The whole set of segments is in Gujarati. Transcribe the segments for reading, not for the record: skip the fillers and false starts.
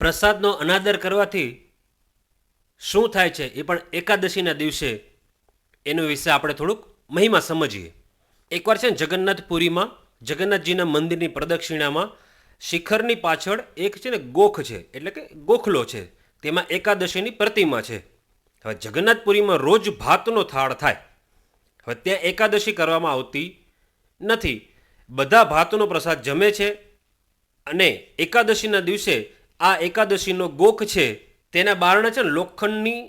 પ્રસાદનો અનાદર કરવાથી શું થાય છે એ પણ એકાદશીના દિવસે એનું વિશે આપણે થોડુંક મહિમા સમજીએ. એકવાર છે ને જગન્નાથપુરીમાં જગન્નાથજીના મંદિરની પ્રદક્ષિણામાં શિખરની પાછળ એક છે ને ગોખ છે, એટલે કે ગોખલો છે, તેમાં એકાદશીની પ્રતિમા છે. હવે જગન્નાથપુરીમાં રોજ ભાતનો થાળ થાય. હવે ત્યાં એકાદશી કરવામાં આવતી નથી. બધા ભાતનો પ્રસાદ જમે છે અને એકાદશીના દિવસે આ એકાદશીનો ગોખ છે તેના બારણે છે ને લોખંડની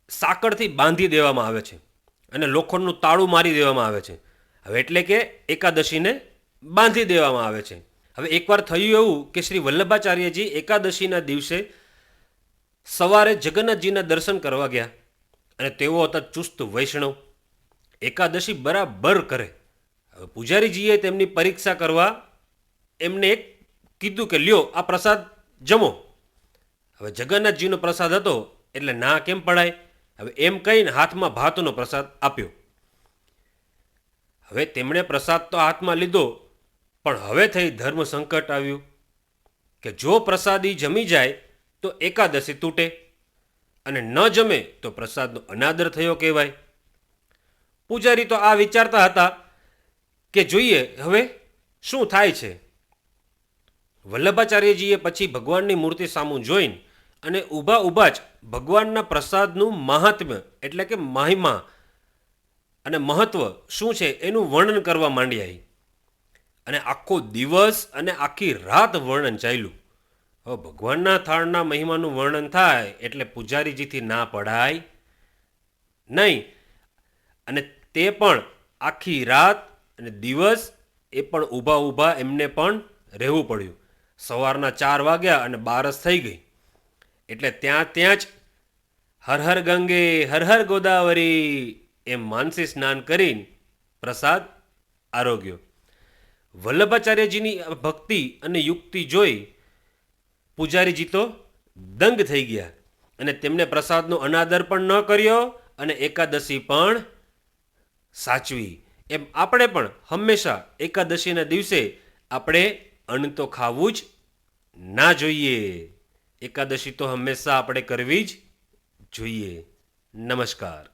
સાંકળથી બાંધી દેવામાં આવે છે અને લોખંડનું તાળું મારી દેવામાં આવે છે. હવે એટલે કે એકાદશીને બાંધી દેવામાં આવે છે. હવે એકવાર થયું એવું કે શ્રી વલ્લભાચાર્યજી એકાદશીના દિવસે સવારે જગન્નાથજીના દર્શન કરવા ગયા અને તેઓ હતા ચુસ્ત વૈષ્ણવ, એકાદશી બરાબર કરે. હવે પૂજારીજીએ તેમની પરીક્ષા કરવા એમને એક કીધું કે લ્યો આ પ્રસાદ જમો. હવે જગન્નાથજીનો પ્રસાદ હતો એટલે ના કેમ પડાય. હવે એમ કહીને હાથમાં ભાતનો પ્રસાદ આપ્યો. હવે તેમણે પ્રસાદ તો હાથમાં લીધો, પણ હવે થઈ ધર્મ સંકટ આવ્યું કે જો પ્રસાદી જમી જાય તો એકાદશી તૂટે અને ન જમે તો પ્રસાદનો અનાદર થયો કહેવાય. પૂજારી તો આ વિચારતા હતા કે જોઈએ હવે શું થાય છે. વલ્લભાચાર્યજીએ પછી ભગવાનની મૂર્તિ સામું જોઈને અને ઊભા ઊભા જ ભગવાનના પ્રસાદનું મહાત્મ્ય એટલે કે મહિમા અને મહત્વ શું છે એનું વર્ણન કરવા માંડ્યા. અને આખો દિવસ અને આખી રાત વર્ણન ચાલ્યું. હવે ભગવાનના થાળના મહિમાનું વર્ણન થાય એટલે પૂજારીજીથી ના પડાય નહીં. અને તે પણ આખી રાત અને દિવસ એ પણ ઊભા ઊભા એમને પણ રહેવું પડ્યું. સવારના 4 વાગ્યા અને 12 થઈ ગઈ એટલે ત્યાં જ હર હર ગંગે હર હર ગોદાવરી એમ માનસી સ્નાન કરીને પ્રસાદ આરોગ્યો. વલ્લભાચાર્યજીની ભક્તિ અને યુક્તિ જોઈ પૂજારીજી તો દંગ થઈ ગયા અને તેમને પ્રસાદનો અનાદર પણ ન કર્યો અને એકાદશી પણ સાચવી. એમ આપણે પણ હંમેશા એકાદશીના દિવસે આપણે અન્ન તો ખાવું જ ના જોઈએ. એકાદશી તો હંમેશા આપણે કરવી જ જોઈએ. નમસ્કાર.